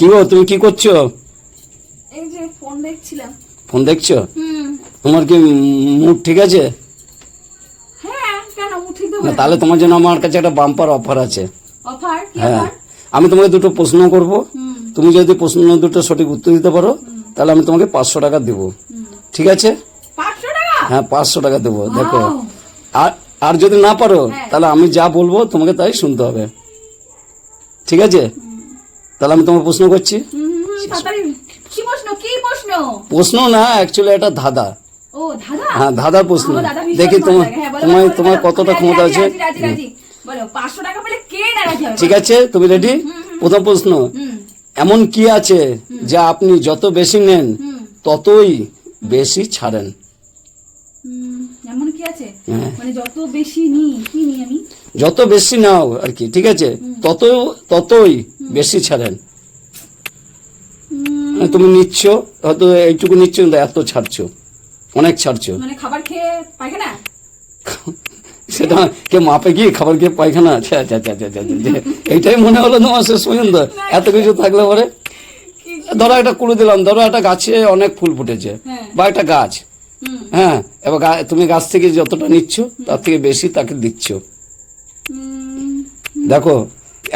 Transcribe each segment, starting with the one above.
কি গো, তুমি কি করছো? এই যে ফোন দেখছিলাম। ফোন দেখছো? তোমার কি মুড ঠিক আছে? হ্যাঁ, কেন মুড ঠিক না, হবে? তাহলে তোমার জন্য আমার কাছে একটা বাম্পার অফার আছে। অফার কি? হ্যাঁ, অফার? আমি তোমাকে দুটো প্রশ্ন করব, তুমি যদি প্রশ্ন দুটো সঠিক উত্তর দিতে পারো তাহলে আমি তোমাকে 500 টাকা দেবো। ঠিক আছে? 500 টাকা? হ্যাঁ, 500 টাকা দেবো। দেখো, Wow! আর আর যদি না পারো হ্যাঁ। তাহলে আমি যা বলবো তোমাকে তাই শুনতে হবে। ঠিক আছে? তাহলে আমি তোমার প্রশ্ন করছি। তাড়াতাড়ি। কি প্রশ্ন? কি প্রশ্ন? প্রশ্ন না, অ্যাকচুয়ালি এটা ধাঁধা। ও দাদা। হ্যাঁ, ধাঁধার প্রশ্ন। আমার দাদা ভীষণ দেখি ভালো তোমার লাগে। হ্যাঁ, বলো, তোমার বলো, তোমার বলো। কতটা রাজি, ক্ষমতা রাজি, আছে। রাজি, রাজি, রাজি। বলো, 500 টাকা পেলে কে না রাজি হবে? ঠিক আছে, তুমি রেডি? প্রথম প্রশ্ন, এমন কি আছে যা আপনি যত বেশি নেন ততই বেশি ছাড়েন? এমন কি আছে? হ্যাঁ। মানে যত বেশি নিই, কি নিই আমি? যত বেশি নাও আর কি, ঠিক আছে, ততই বেশি ছাড়েন। তুমি নিচ্ছ, হয়তো এইটুকু নিচ্ছ কিন্তু এত ছাড়ছো, অনেক ছাড়ছো। মানে খাবার খেয়ে পায়খানা? সেটা কে মাপে কি খাবার খেয়ে পায়খানা? আচ্ছা আচ্ছা আচ্ছা আচ্ছা আচ্ছা, এইটাই মনে হলো তোমার শেষ পর্যন্ত? এত কিছু থাকলে পরে ধরো একটা কুড়ে দিলাম, ধরো একটা গাছে অনেক ফুল ফুটেছে বা একটা গাছ, হ্যাঁ, এবার তুমি গাছ থেকে যতটা নিচ্ছ তার থেকে বেশি তাকে দিচ্ছ। দেখো,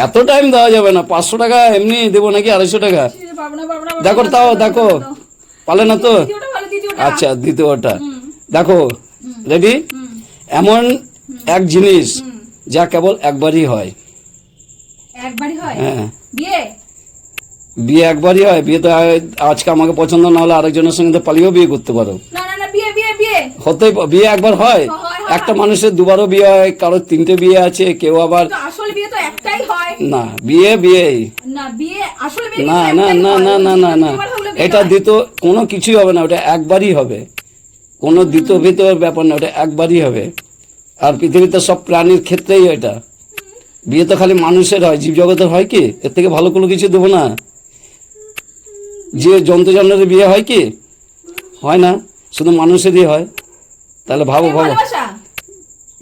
এত টাইম দেওয়া যাবে না। 500 টাকা এমনি দেবো নাকি 250 টাকা? দেখো, তাও দেখো, পালে না তো? দ্বিতীয়টা ভালো, দ্বিতীয়টা। আচ্ছা, দ্বিতীয়টা দেখো, রেডি? এমন এক জিনিস যা কেবল একবারই হয়। একবারই হয়? হ্যাঁ, বিয়ে? বিয়ে একবারই হয়। বিয়ে তো আজকে আমাকে পছন্দ না হলে আরেকজনের সঙ্গে তো পালিয়েও বিয়ে করতে পারো। না না না, বিয়ে বিয়ে বিয়ে। হতেই বিয়ে একবার হয়? হয়, হয়। একটা মানুষের দুবারও বিয়ে হয়, কারোর 3টে বিয়ে আছে, কেউ আবার তো আসল বিয়ে তো একটাই হয়। না, বিয়ে বিয়েই। না, বিয়ে আসল বিয়ে না কিন্তু না একটাই না হয়। না না না না, দ্বিতীয়বার হলে বিয়ে এটা হয়। দ্বিতীয় কোনো কিছুই হবে না, ওটা একবারই হবে। কোনো দ্বিতীয় ভিতর ব্যাপার না, ওটা একবারই হবে। আর পৃথিবীতে সব প্রাণীর ক্ষেত্রেই এটা। বিয়ে তো খালি মানুষের হয়, জীবজগতের হয় কি? এর থেকে ভালো কোনো কিছু দেবো না। যে জন্তু জানোয়ারের বিয়ে হয় কি? হয় না, শুধু মানুষেরই হয়। তাহলে ভাবো প্রেম ভাবো, ভালোবাসা?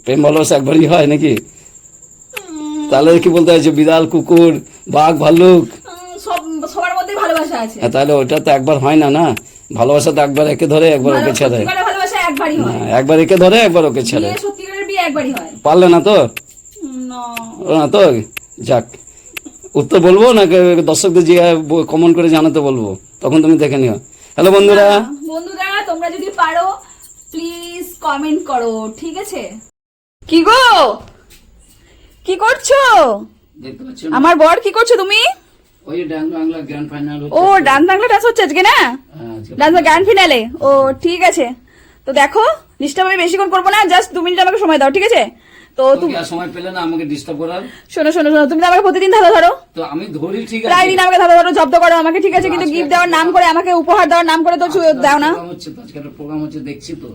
প্রেম ভালোবাসা একবারই হয় নাকি? তাহলে কি বলতে চাইছে? বিড়াল, কুকুর, বাঘ, ভাল্লুক, সবার মধ্যে ভালোবাসা আছে। তাহলে ওটা তো একবার হয় না। না, ভালোবাসা তো একবার একে ধরে একবার ওকে ছেড়ে। সত্যিকারের ভালোবাসা একবারই হয়। একবার একে ধরে একবার ওকে ছেড়ে। বিয়ে, সত্যিকারের বিয়ে একবারই হয়। পারলে না তো? না। না তো? যাক, উত্তর বলবো না দর্শকদের যে কমেন্ট করে জানাতে বলবো, তখন তুমি দেখে নিও। হ্যালো বন্ধুরা, বন্ধুরা, তোমরা যদি পারো প্লিজ কমেন্ট করো, ঠিক আছে? কি গো, কি করছো? দেখতে পাচ্ছ আমার বর, কি করছো তুমি? ওই ডান্স বাংলা গ্র্যান্ড ফাইনাল ও, ডান্স বাংলা ডান্স হচ্ছে আজকে না? Dance grand finale? ও ঠিক আছে। তো দেখো, ডিস্টার্ব আমি বেশিক্ষণ করবো না, জাস্ট 2 মিনিট আমাকে সময় দাও, ঠিক আছে? তো তুমি সময় পেলে না আমাকে ডিস্টার্ব করার? শোনো শোনো শোনো, তুমি তো আমাকে প্রতিদিন ধাঁধা ধরো। তো আমি ধরি, ঠিক আছে, প্রায় দিন আমাকে ধাঁধা ধরো, জব্দ করো আমাকে, ঠিক আছে? কিন্তু গিফট দেওয়ার নাম করে, আমাকে উপহার দেওয়ার নাম করে তো দাও না। আজকে একটা প্রোগ্রাম হচ্ছে, দেখছি তো।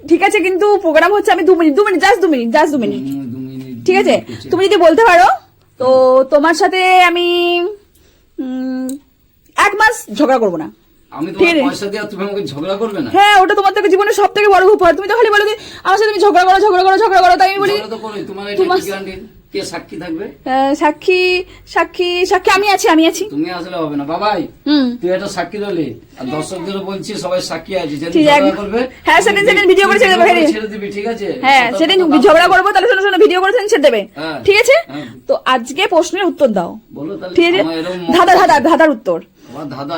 ঠিক আছে, কিন্তু প্রোগ্রাম হচ্ছে, আমি 2 minute, just 2 minute, just 2 minute, 2 minute, ঠিক আছে? তুমি যদি বলতে পারো তো তোমার সাথে আমি 1 মাস ঝগড়া করবো না। আমি তোমার পয়সা দিয়ে তুমি আমাকে ঝগড়া করবে না? হ্যাঁ, ওটা তোমার থেকে জীবনের সব থেকে বড় উপহার। তুমি তো খালি বলো যে আমার সাথে তুমি ঝগড়া করো, ঝগড়া করো, ঝগড়া করো, তাই আমি বলি ঝগড়া তো করোই। তোমার এটা কি গ্যারান্টি? কে সাক্ষী থাকবে? সাক্ষী, সাক্ষী, সাক্ষী আমি আছি, আমি আছি। তুমি আসলে হবে না বাবাই, হুম, তুই একটা সাক্ষী রইলি, আর দর্শকদেরও বলছি সবাই সাক্ষী আছে। যেদিন ঠিক আছে। ঝগড়া করবে, হ্যাঁ, সেদিন ভিডিও করে ছেড়ে দেবে, ছেড়ে দিবি, ঠিক আছে? হ্যাঁ, সেদিন ঝগড়া করবো, তাহলে শোনো শোনো, ভিডিও করে ছেড়ে দেবে, হ্যাঁ, ঠিক আছে? হ্যাঁ। তো আজকে প্রশ্নের উত্তর দাও, বলো তাহলে। ঠিক আছে? আমার এরকম ধাঁধার উত্তর। আমার দাদা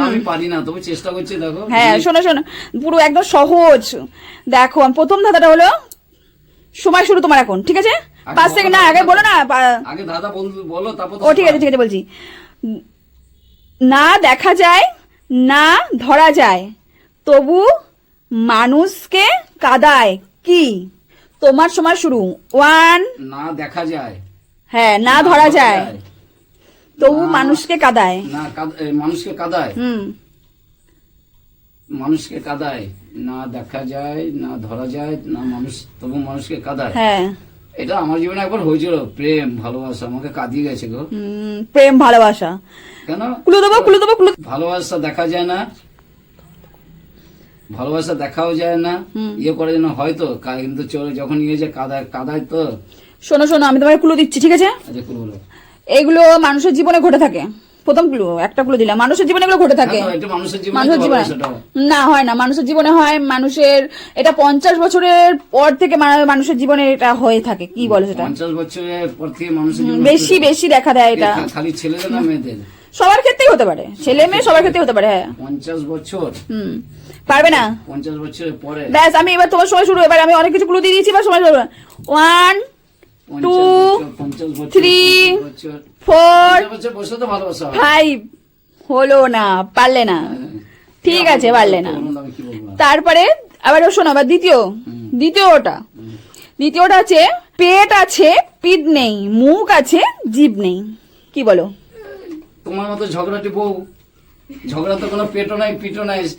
আমি পারি না, তবে চেষ্টা করছি। দেখো, হ্যাঁ, শোনো শোনো, পুরো একদম সহজ। দেখো, প্রথম ধাঁধাটা হলো, সময় শুরু তোমার এখন, ঠিক আছে? 5 সেকেন্ড না, আগে বলো না। আগে দাদা বলো, তারপর ও ঠিক আছে, ঠিক আছে, বলছি। না দেখা যায়, না ধরা যায়, তবু মানুষকে কাঁদায়, কি? তোমার সময় শুরু। 1। না দেখা যায়, হ্যাঁ, না ধরা যায়, তবু মানুষকে কাঁদায়। না মানুষকে কাঁদায়, মানুষকে কাঁদায়, না দেখা যায়, না ধরা যায়, না মানুষ, তবু মানুষকে কাঁদায়। হ্যাঁ, এটা আমার জীবনে একবার হয়েছিল। প্রেম ভালোবাসা আমাকে কাঁদিয়ে গেছে গো। প্রেম ভালোবাসা। কেন? ক্লু দেবো, ক্লু দেবো, ক্লু। ভালোবাসা দেখা যায় না, ভালোবাসা দেখাও যায় না, ইয়ে করে যেন হয়তো, কিন্তু চলে যখন ইয়ে যে কাঁদায়, কাঁদায় তো। শোনো শোনো, আমি তোমাকে ক্লু দিচ্ছি, ঠিক আছে? আচ্ছা, বলো। এগুলো মানুষের জীবনে ঘটে থাকে। প্রথম ক্লু, একটা ক্লু দিলাম, মানুষের জীবনে এগুলো ঘটে থাকে। কেন? এটা মানুষের জীবনে মানুষের তো জীবনে ভালোবাসাটা হয়। না, হয় না, মানুষের জীবনে হয়, মানুষের এটা 50 বছরের পর থেকে মানুষের জীবনে এটা হয়ে থাকে। কি বলে সেটা? 50 বছরের পর থেকে মানুষের জীবনে বেশি বেশি দেখা দেয় এটা। খালি ছেলেদের না মেয়েদের? সবার ক্ষেত্রেই হতে পারে, ছেলে মেয়ে সবার ক্ষেত্রেই হতে পারে। হ্যাঁ, 50 বছর, পারবে না? 50 বছরের পরে ব্যাস, আমি এবার তোমার সময় শুরু। এবার আমি অনেক কিছু ক্লু দিয়ে দিয়েছি, এবার সময় শুরু। 1 2 50 বছর, 3 50 বছর, 4 50 বছর বসে তো ভালোবাসা হয়। 5 হলো না, পারলে না। ঠিক আছে, পারলে না। বলুন, আমি কি বলবো? তারপরে আবার শোনো, আবার দ্বিতীয়টা আছে, পেট আছে পিঠ নেই, মুখ আছে জিভ নেই। কি বলো? তোমার মতো ঝগড়াটি বউ, ঝগড়া তো কোনো পেটও নাই পিঠও নাই,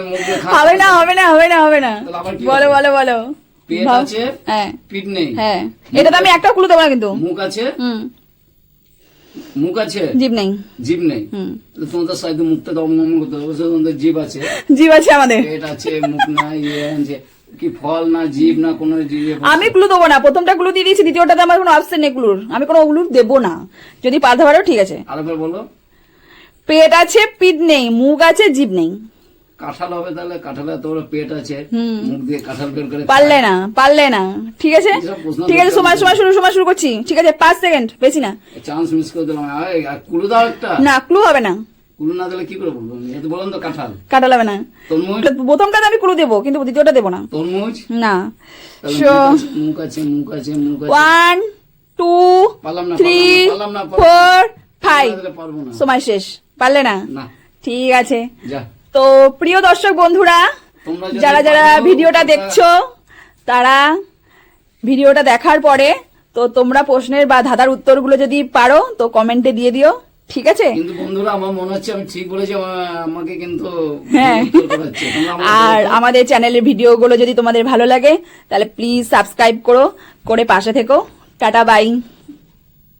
মুখ দিয়ে খা। হবে না, হবে না, হবে না, হবে না। তাহলে আবার কি বলো হবে? বলো বলো। পেট ভাব- আছে, হ্যাঁ পিঠ নেই, হ্যাঁ, এটা তো আমি একটা ক্লু দেবো না কিন্তু। মুখ আছে, মুখ আছে, জিভ নেই। জিভ নেই। তাহলে তোমাদের সাইডে মুখটা দম করতে হবে, তোমাদের জিভ আছে, জিভ আছে আমাদের। পেট আছে, মুখ নাই, আছে কি ফল না জিভ না কোনো আমি ক্লু দেবো না, প্রথমটা ক্লু দিয়ে দিয়েছি, দ্বিতীয়টাতে আমার কোনো অপশন নেই ক্লুর, আমি কোনো ক্লু দেবো না। যদি পারতে পারো ঠিক আছে। আরেকবার বলো। পেট আছে পিঠ নেই, মুখ আছে জিভ নেই। কাঁঠাল হবে তাহলে, কাঁঠালে তোর পেট আছে, মুখ দিয়ে কাঁঠাল বের করে পারলে না, পারলে না। ঠিক আছে, এসব প্রশ্ন ঠিক আছে, সময় শুরু করছি। ঠিক আছে, 5 সেকেন্ড, বেশি না। চান্স মিস করে দিলাম। কুলু দাও একটা। না, ক্লু হবে না। কুলু না দিলে কি করে বলবো? এটা বলুন তো, কাঁঠাল, কাটা লাগবে না। তরমুজ, প্রথমটাতে আমি ক্লু দেবো, কিন্তু দ্বিতীয়টা দেবো না। তরমুজ। না। তাহলে মুখ আছে, মুখ আছে, মুখ আছে। 1 2 পারলাম না, 3 পারলাম না, 4 না 5 দিলে পারবো না। সময় শেষ, পারলে না। না, ঠিক আছে। যা। তো প্রিয় দর্শক বন্ধুরা, তোমরা যদি যারা যারা পারো, ভিডিওটা তোমরা- দেখছো, তারা ভিডিওটা দেখার পরে তো তোমরা প্রশ্নের বা ধাঁধার উত্তরগুলো যদি পারো তো কমেন্টে দিয়ে দিও। ঠিক আছে? কিন্তু বন্ধুরা, আমার মনে হচ্ছে আমি ঠিক বলেছি, আমাকে কিন্তু হ্যাঁ। ভুল উত্তর করাচ্ছে। তোমরা আমাকে আর বলো তো। আমাদের চ্যানেলের ভিডিওগুলো যদি তোমাদের ভালো লাগে তাহলে প্লিজ সাবস্ক্রাইব করে পাশে থেকো। Tata, by.